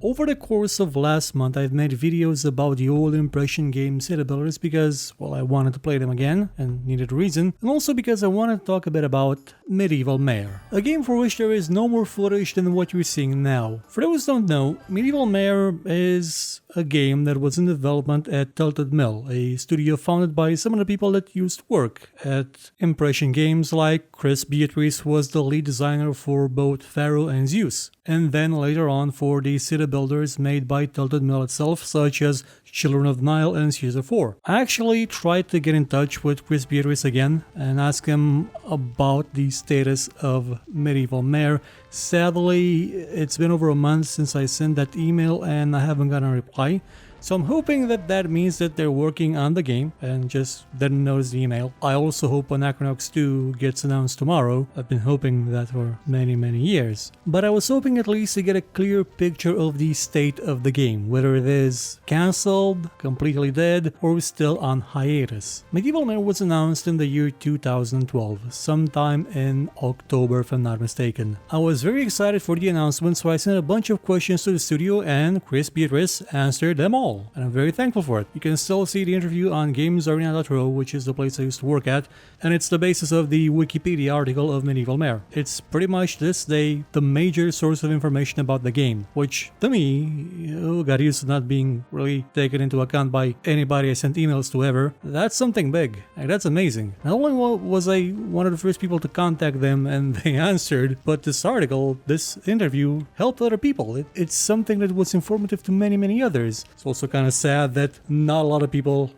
Over the course of last month, I've made videos about the old impression game Sociable because, well, I wanted to play them again and needed a reason, and also because I wanted to talk a bit about Medieval Mare, a game for which there is no more footage than what you're seeing now. For those who don't know, Medieval Mare is a game that was in development at Tilted Mill, a studio founded by some of the people that used to work at impression games, like Beatrice was the lead designer for both Pharaoh and Zeus, and then later on for the city builders made by Tilted Mill itself, such as Children of the Nile and Caesar 4. I actually tried to get in touch with Beatrice again and ask him about the status of Medieval Mare. Sadly, it's been over a month since I sent that email and I haven't gotten a reply. So I'm hoping that means that they're working on the game and just didn't notice the email. I also hope Anachronox 2 gets announced tomorrow. I've been hoping that for many years. But I was hoping at least to get a clear picture of the state of the game, whether it is cancelled, completely dead, or still on hiatus. Medieval Mare was announced in the year 2012, sometime in October if I'm not mistaken. I was very excited for the announcement, so I sent a bunch of questions to the studio and Beatrice answered them all. And I'm very thankful for it. You can still see the interview on gamesarena.ro, which is the place I used to work at, and it's the basis of the Wikipedia article of Medieval Mare. It's pretty much this day the major source of information about the game, which to me, got used to not being really taken into account by anybody I sent emails to ever. That's something big. Like, that's amazing. Not only was I one of the first people to contact them and they answered, but this article, this interview, helped other people. It's something that was informative to many others. It's also kind of sad that not a lot of people,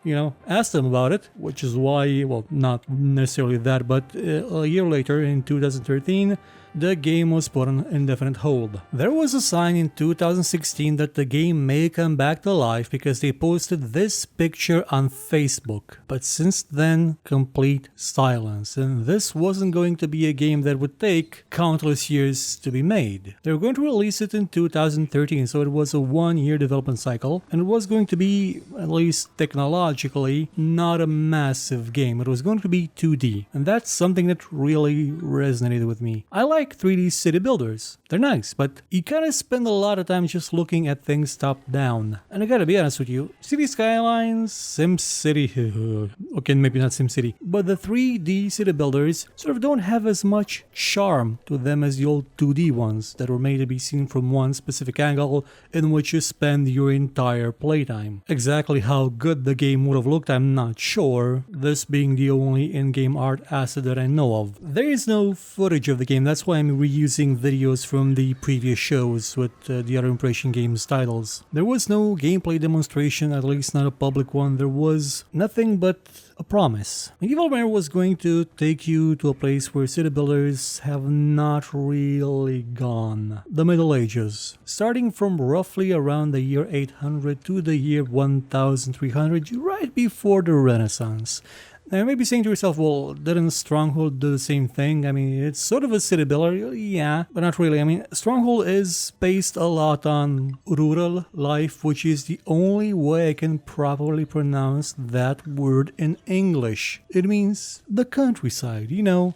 asked them about it, which is why, well, not necessarily that, but a year later in 2013, the game was put on indefinite hold. There was a sign in 2016 that the game may come back to life because they posted this picture on Facebook. But since then, complete silence. And this wasn't going to be a game that would take countless years to be made. They were going to release it in 2013, so it was a 1-year development cycle. And it was going to be, at least technologically, not a massive game. It was going to be 2D. And that's something that really resonated with me. I like 3D city builders. They're nice, but you kind of spend a lot of time just looking at things top down. And I gotta be honest with you, City Skylines, SimCity, okay, maybe not SimCity, but the 3D city builders sort of don't have as much charm to them as the old 2D ones that were made to be seen from one specific angle in which you spend your entire playtime. Exactly how good the game would have looked, I'm not sure, this being the only in-game art asset that I know of. There is no footage of the game, that's why I'm reusing videos from the previous shows with the other impression games titles. There was no gameplay demonstration, at least not a public one. There was nothing but a promise. Medieval Mare was going to take you to a place where city builders have not really gone. The Middle Ages. Starting from roughly around the year 800 to the year 1300, right before the Renaissance. Now, you may be saying to yourself, well, didn't Stronghold do the same thing? I mean, it's sort of a city builder, yeah, but not really. I mean, Stronghold is based a lot on rural life, which is the only way I can properly pronounce that word in English. It means the countryside,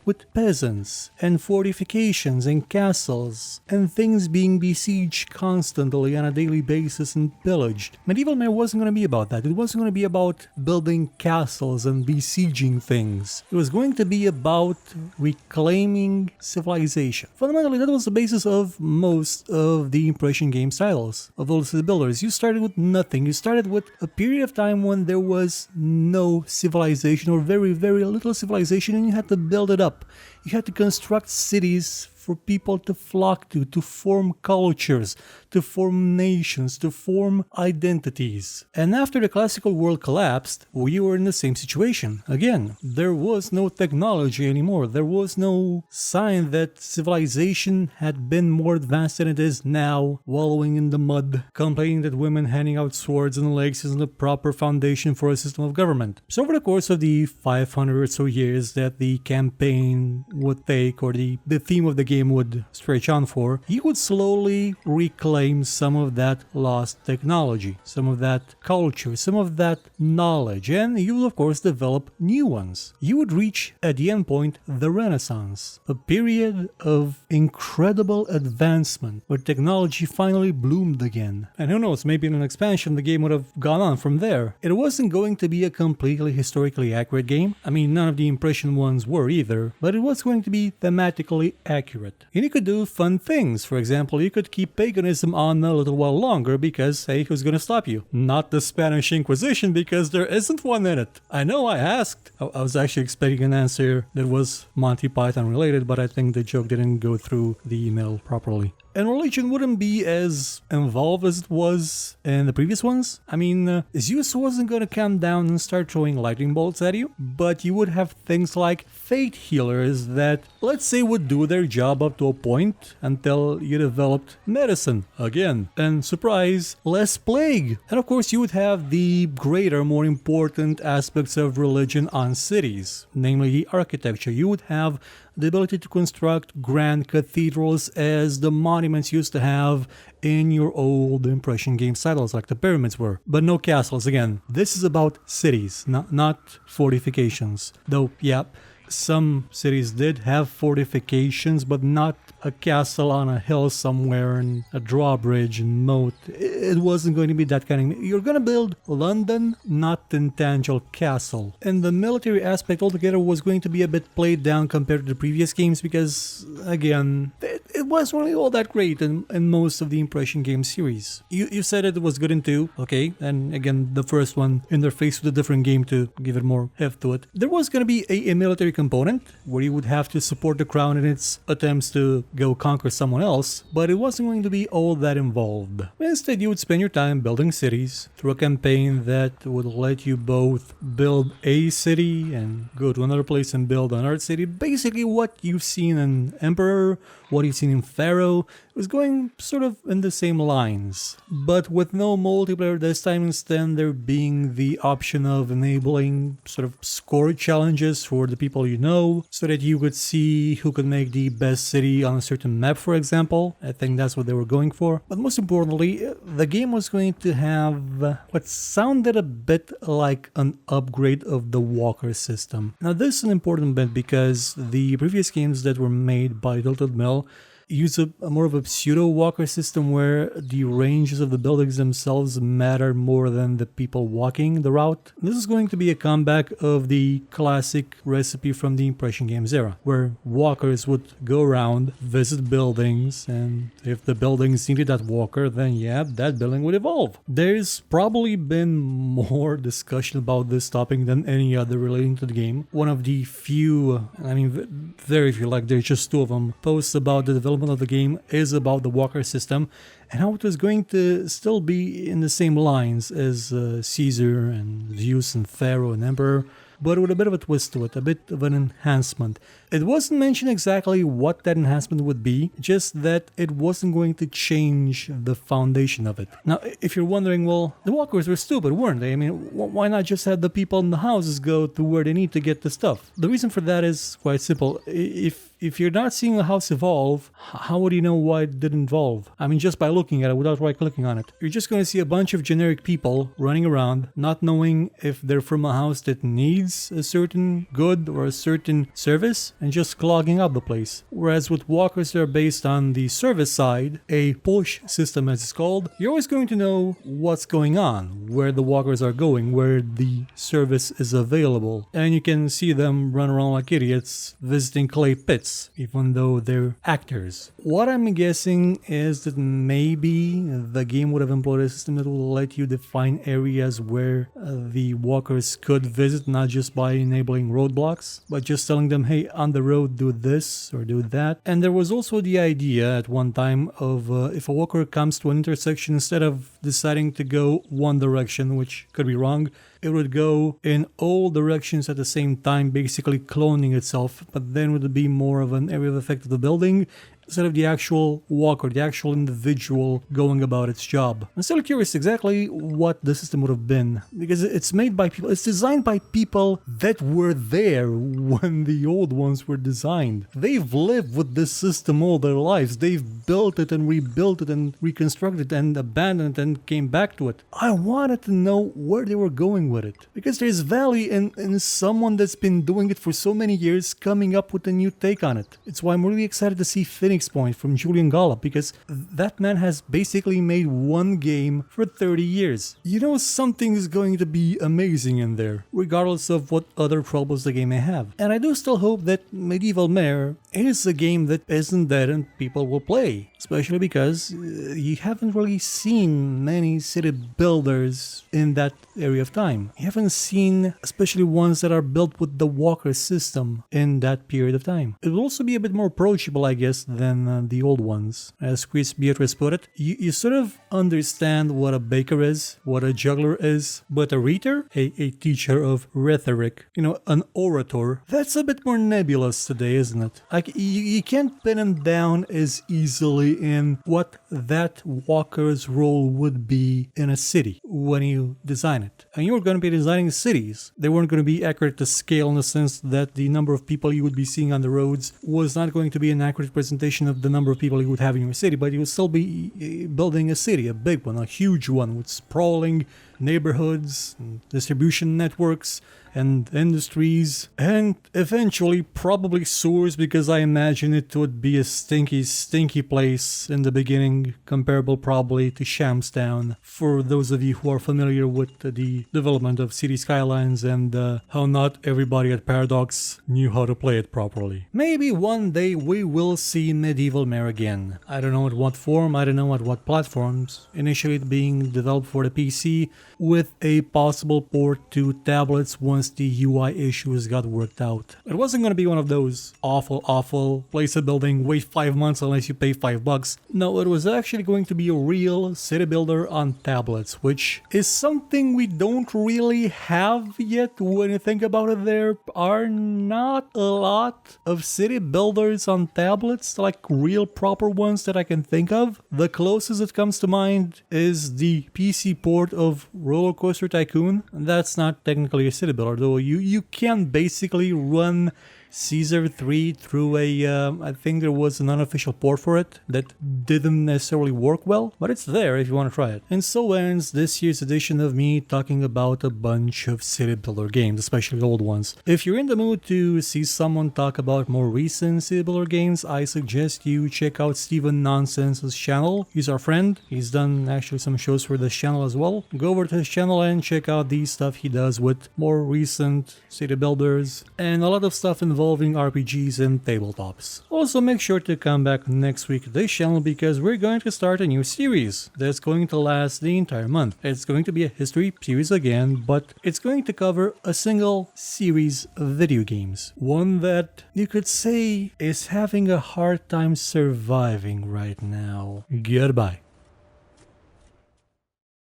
with peasants and fortifications and castles and things being besieged constantly on a daily basis and pillaged. Medieval Mare wasn't going to be about that. It wasn't going to be about building castles and besieging things. It was going to be about reclaiming civilization. Fundamentally, that was the basis of most of the impression game styles of all the builders. You started with nothing. You started with a period of time when there was no civilization or very little civilization, and you had to build it up. You had to construct cities for people to flock to form cultures, to form nations, to form identities. And after the classical world collapsed, we were in the same situation. Again, there was no technology anymore. There was no sign that civilization had been more advanced than it is now, wallowing in the mud, complaining that women handing out swords and legs isn't the proper foundation for a system of government. So over the course of the 500 or so years that the campaign would take, or the theme of the game would stretch on for, you would slowly reclaim some of that lost technology, some of that culture, some of that knowledge, and you will of course develop new ones. You would reach at the end point the Renaissance, a period of incredible advancement where technology finally bloomed again. And who knows, maybe in an expansion the game would have gone on from there. It wasn't going to be a completely historically accurate game. I mean, none of the Impression ones were either, but it was going to be thematically accurate. And you could do fun things. For example, you could keep paganism on a little while longer because, hey, who's gonna stop you? Not the Spanish Inquisition, because there isn't one in it. I know, I asked. I was actually expecting an answer that was Monty Python related, but I think the joke didn't go through the email properly. And religion wouldn't be as involved as it was in the previous ones. I mean, Zeus wasn't gonna come down and start throwing lightning bolts at you, but you would have things like fate healers that, let's say, would do their job up to a point until you developed medicine again. And surprise, less plague. And of course, you would have the greater, more important aspects of religion on cities, namely the architecture. You would have the ability to construct grand cathedrals as the monuments used to have in your old Impression game titles, like the pyramids were. But no castles again. This is about cities, not fortifications. Though, yeah, some cities did have fortifications, but not a castle on a hill somewhere and a drawbridge and moat. It wasn't going to be that kind of... You're going to build London, not Tintagel Castle. And the military aspect altogether was going to be a bit played down compared to the previous games because, again, it wasn't really all that great in most of the Impression game series. You said it was good in 2, okay, and again, the first one interfaced with a different game to give it more heft to it. There was going to be a military component where you would have to support the crown in its attempts to go conquer someone else, but it wasn't going to be all that involved. Instead, you would spend your time building cities through a campaign that would let you both build a city and go to another place and build another city. Basically what you've seen in Emperor, what you've seen in Pharaoh, it was going sort of in the same lines, but with no multiplayer this time, instead there being the option of enabling sort of score challenges for the people you know, so that you could see who could make the best city on a certain map, for example. I think that's what they were going for. But most importantly, the game was going to have what sounded a bit like an upgrade of the walker system. Now this is an important bit because the previous games that were made by Tilted Mill use a more of a pseudo walker system where the ranges of the buildings themselves matter more than the people walking the route. This is going to be a comeback of the classic recipe from the Impression games era, where walkers would go around, visit buildings, and if the buildings needed that walker, then yeah, that building would evolve. There's probably been more discussion about this topic than any other relating to the game. One of the few, I mean very few, like there's just 2 of them, posts about the development of the game is about the walker system and how it was going to still be in the same lines as Caesar and Zeus and Pharaoh and Emperor, but with a bit of a twist to it, a bit of an enhancement. It wasn't mentioned exactly what that enhancement would be, just that it wasn't going to change the foundation of it. Now, if you're wondering, well, the walkers were stupid, weren't they? I mean, why not just have the people in the houses go to where they need to get the stuff? The reason for that is quite simple. If you're not seeing a house evolve, how would you know why it didn't evolve? I mean, just by looking at it without right-clicking on it. You're just going to see a bunch of generic people running around, not knowing if they're from a house that needs a certain good or a certain service, and just clogging up the place. Whereas with walkers that are based on the service side, a push system as it's called, you're always going to know what's going on, where the walkers are going, where the service is available. And you can see them run around like idiots, visiting clay pits, even though they're actors. What I'm guessing is that maybe the game would have employed a system that will let you define areas where the walkers could visit, not just by enabling roadblocks, but just telling them, hey, on the road do this or do that. And there was also the idea at one time of if a walker comes to an intersection, instead of deciding to go one direction, which could be wrong, it would go in all directions at the same time, basically cloning itself, but then would be more of an area of effect of the building, instead of the actual walker, the actual individual going about its job. I'm still curious exactly what the system would have been, because it's made by people, it's designed by people that were there when the old ones were designed. They've lived with this system all their lives. They've built it and rebuilt it and reconstructed it and abandoned it and came back to it. I wanted to know where they were going with it, because there's value in someone that's been doing it for so many years coming up with a new take on it. It's why I'm really excited to see Phoenix Point from Julian Gollop, because that man has basically made one game for 30 years. You know, something is going to be amazing in there, regardless of what other troubles the game may have. And I do still hope that Medieval Mare is a game that isn't dead and people will play, especially because you haven't really seen many city builders in that area of time. You haven't seen especially ones that are built with the walker system in that period of time. It will also be a bit more approachable, I guess, than the old ones. As Beatrice put it, you sort of understand what a baker is, what a juggler is, but a rhetor, a teacher of rhetoric, you know, an orator, that's a bit more nebulous today, isn't it? Like, you can't pin him down as easily in what that walker's role would be in a city when you design it. And you were going to be designing cities. They weren't going to be accurate to scale in the sense that the number of people you would be seeing on the roads was not going to be an accurate presentation of the number of people you would have in your city, but you would still be building a city, a big one, a huge one with sprawling neighborhoods, distribution networks, and industries, and eventually probably sewers, because I imagine it would be a stinky place in the beginning, comparable probably to Shamstown, for those of you who are familiar with the development of City Skylines and how not everybody at Paradox knew how to play it properly. Maybe one day we will see Medieval Mare again. I don't know at what form, I don't know at what platforms. Initially it being developed for the PC, with a possible port to tablets once the UI issues got worked out. It wasn't going to be one of those awful place of building, wait 5 months unless you pay $5. No, it was actually going to be a real city builder on tablets, which is something we don't really have yet. When you think about it, there are not a lot of city builders on tablets, like real proper ones that I can think of. The closest that comes to mind is the PC port of Roller Coaster Tycoon. That's not technically a city builder, though you can basically run Caesar 3 through I think there was an unofficial port for it that didn't necessarily work well, but it's there if you want to try it. And so ends this year's edition of me talking about a bunch of city builder games, especially old ones. If you're in the mood to see someone talk about more recent city builder games, I suggest you check out Steven Nonsense's channel. He's our friend. He's done actually some shows for this channel as well. Go over to his channel and check out the stuff he does with more recent city builders and a lot of stuff involving RPGs and tabletops. Also, make sure to come back next week to this channel, because we're going to start a new series that's going to last the entire month. It's going to be a history series again, but it's going to cover a single series of video games. One that you could say is having a hard time surviving right now. Goodbye.